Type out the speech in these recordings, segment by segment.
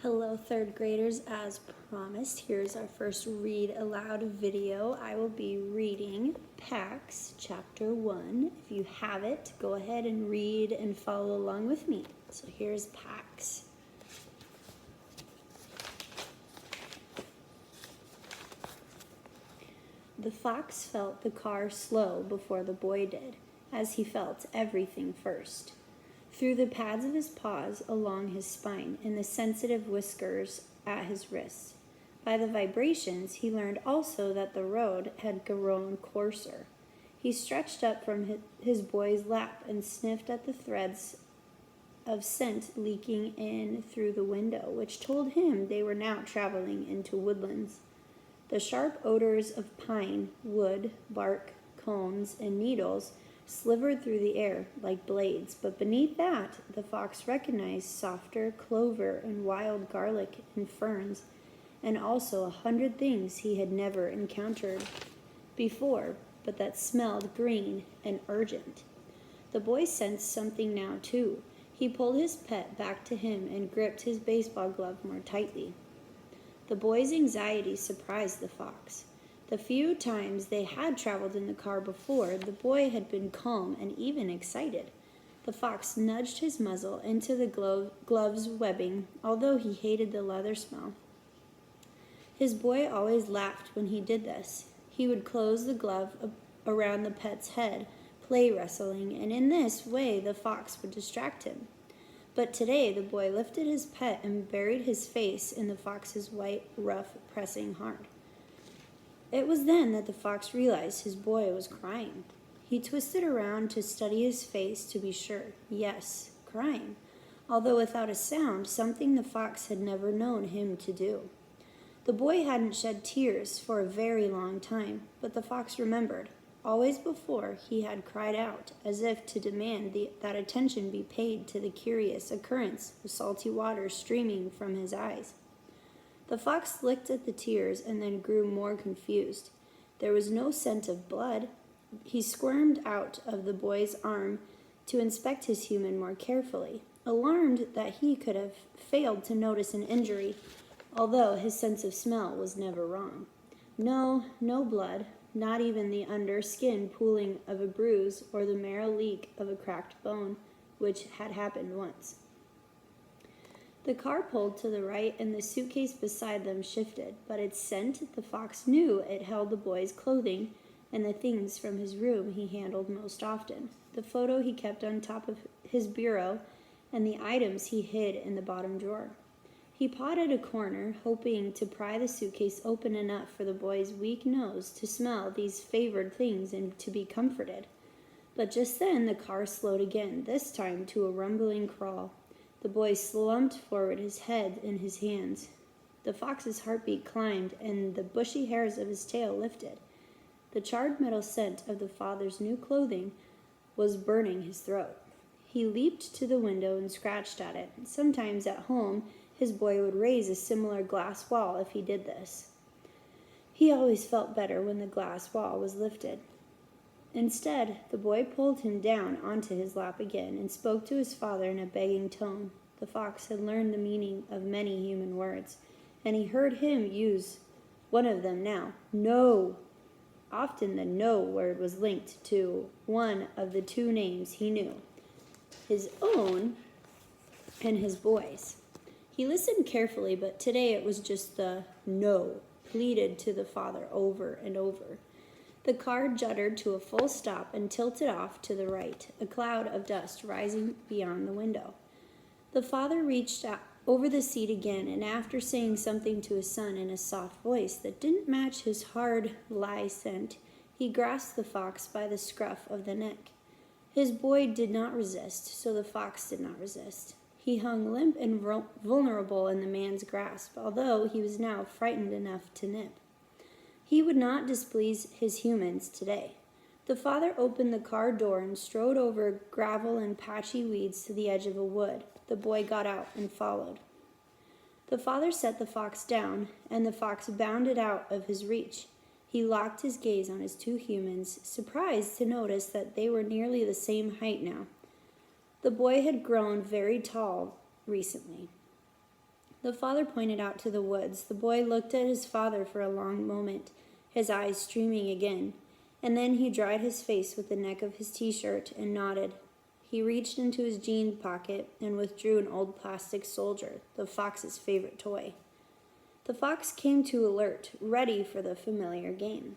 Hello, third graders. As promised, here's our first read aloud video. I will be reading Pax Chapter 1. If you have it, go ahead and read and follow along with me. So here's Pax. The fox felt the car slow before the boy did, as he felt everything first. Through the pads of his paws along his spine and the sensitive whiskers at his wrists. By the vibrations, he learned also that the road had grown coarser. He stretched up from his boy's lap and sniffed at the threads of scent leaking in through the window, which told him they were now traveling into woodlands. The sharp odors of pine, wood, bark, cones, and needles slivered through the air like blades, but beneath that the fox recognized softer clover and wild garlic and ferns, and also 100 things he had never encountered before, but that smelled green and urgent. The boy sensed something now, too. He pulled his pet back to him and gripped his baseball glove more tightly. The boy's anxiety surprised the fox. The few times they had traveled in the car before, the boy had been calm and even excited. The fox nudged his muzzle into the glove's webbing, although he hated the leather smell. His boy always laughed when he did this. He would close the glove around the pet's head, play wrestling, and in this way the fox would distract him. But today the boy lifted his pet and buried his face in the fox's white ruff, pressing hard. It was then that the fox realized his boy was crying. He twisted around to study his face to be sure. Yes, crying, although without a sound, something the fox had never known him to do. The boy hadn't shed tears for a very long time, but the fox remembered. Always before, he had cried out, as if to demand that attention be paid to the curious occurrence of salty water streaming from his eyes. The fox licked at the tears and then grew more confused. There was no scent of blood. He squirmed out of the boy's arm to inspect his human more carefully, alarmed that he could have failed to notice an injury, although his sense of smell was never wrong. No blood, not even the under skin pooling of a bruise or the marrow leak of a cracked bone, which had happened once. The car pulled to the right and the suitcase beside them shifted, but its scent, the fox knew it held the boy's clothing and the things from his room he handled most often, the photo he kept on top of his bureau and the items he hid in the bottom drawer. He pawed at a corner, hoping to pry the suitcase open enough for the boy's weak nose to smell these favored things and to be comforted. But just then the car slowed again, this time to a rumbling crawl. The boy slumped forward, his head in his hands. The fox's heartbeat climbed, and the bushy hairs of his tail lifted. The charred metal scent of the father's new clothing was burning his throat. He leaped to the window and scratched at it. Sometimes at home, his boy would raise a similar glass wall if he did this. He always felt better when the glass wall was lifted. Instead, the boy pulled him down onto his lap again and spoke to his father in a begging tone. The fox had learned the meaning of many human words, and he heard him use one of them now. No! Often the no word was linked to one of the two names he knew, his own and his boy's. He listened carefully, but today it was just the no, pleaded to the father over and over. The car juddered to a full stop and tilted off to the right, a cloud of dust rising beyond the window. The father reached out over the seat again, and after saying something to his son in a soft voice that didn't match his hard lie scent, he grasped the fox by the scruff of the neck. His boy did not resist, so the fox did not resist. He hung limp and vulnerable in the man's grasp, although he was now frightened enough to nip. He would not displease his humans today. The father opened the car door and strode over gravel and patchy weeds to the edge of a wood. The boy got out and followed. The father set the fox down, and the fox bounded out of his reach. He locked his gaze on his two humans, surprised to notice that they were nearly the same height now. The boy had grown very tall recently. The father pointed out to the woods. The boy looked at his father for a long moment, his eyes streaming again, and then he dried his face with the neck of his t-shirt and nodded. He reached into his jean pocket and withdrew an old plastic soldier, the fox's favorite toy. The fox came to alert, ready for the familiar game.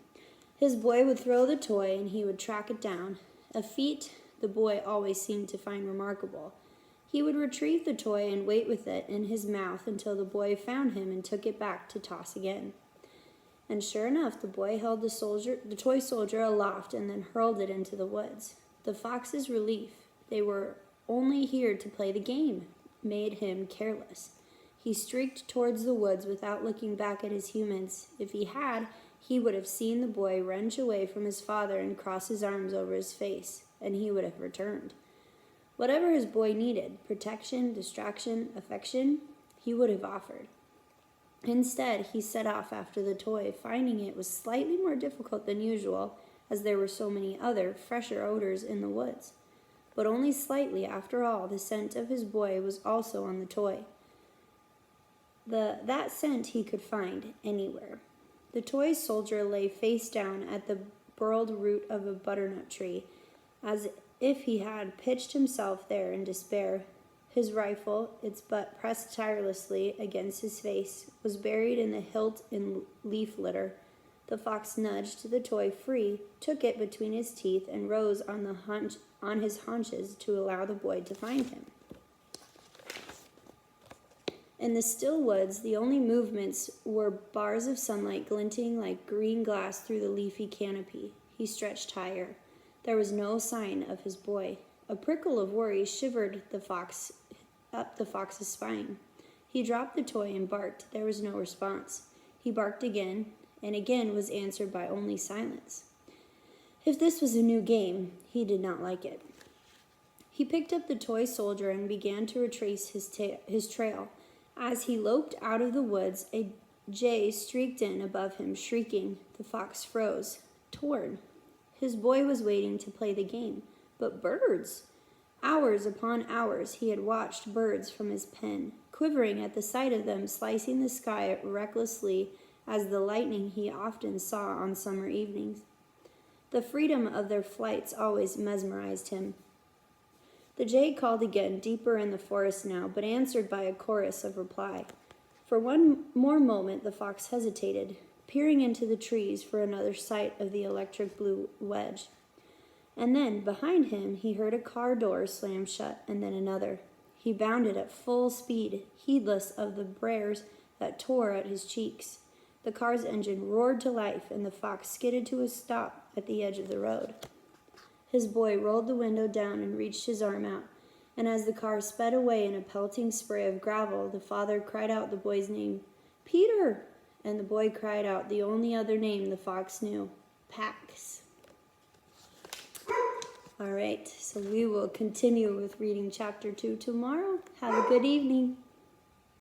His boy would throw the toy and he would track it down, a feat the boy always seemed to find remarkable. He would retrieve the toy and wait with it in his mouth until the boy found him and took it back to toss again. And sure enough, the boy held the toy soldier aloft and then hurled it into the woods. The fox's relief, they were only here to play the game, made him careless. He streaked towards the woods without looking back at his humans. If he had, he would have seen the boy wrench away from his father and cross his arms over his face, and he would have returned. Whatever his boy needed, protection, distraction, affection, he would have offered. Instead, he set off after the toy, finding it was slightly more difficult than usual, as there were so many other, fresher odors in the woods. But only slightly, after all, the scent of his boy was also on the toy. That scent he could find anywhere. The toy soldier lay face down at the burled root of a butternut tree, as if he had pitched himself there in despair. His rifle, its butt pressed tirelessly against his face, was buried in the hilt in leaf litter. The fox nudged the toy free, took it between his teeth, and rose on his haunches to allow the boy to find him. In the still woods, the only movements were bars of sunlight glinting like green glass through the leafy canopy. He stretched higher. There was no sign of his boy. A prickle of worry shivered up the fox's spine. He dropped the toy and barked. There was no response. He barked again, and again was answered by only silence. If this was a new game, he did not like it. He picked up the toy soldier and began to retrace his trail. As he loped out of the woods, a jay streaked in above him, shrieking. The fox froze, torn. His boy was waiting to play the game. But birds! Hours upon hours he had watched birds from his pen, quivering at the sight of them slicing the sky recklessly as the lightning he often saw on summer evenings. The freedom of their flights always mesmerized him. The jay called again, deeper in the forest now, but answered by a chorus of reply. For one more moment the fox hesitated, peering into the trees for another sight of the electric blue wedge. And then, behind him, he heard a car door slam shut, and then another. He bounded at full speed, heedless of the briars that tore at his cheeks. The car's engine roared to life, and the fox skidded to a stop at the edge of the road. His boy rolled the window down and reached his arm out, and as the car sped away in a pelting spray of gravel, the father cried out the boy's name, "Peter!" And the boy cried out the only other name the fox knew, Pax. All right, so we will continue with reading chapter 2 tomorrow. Have a good evening.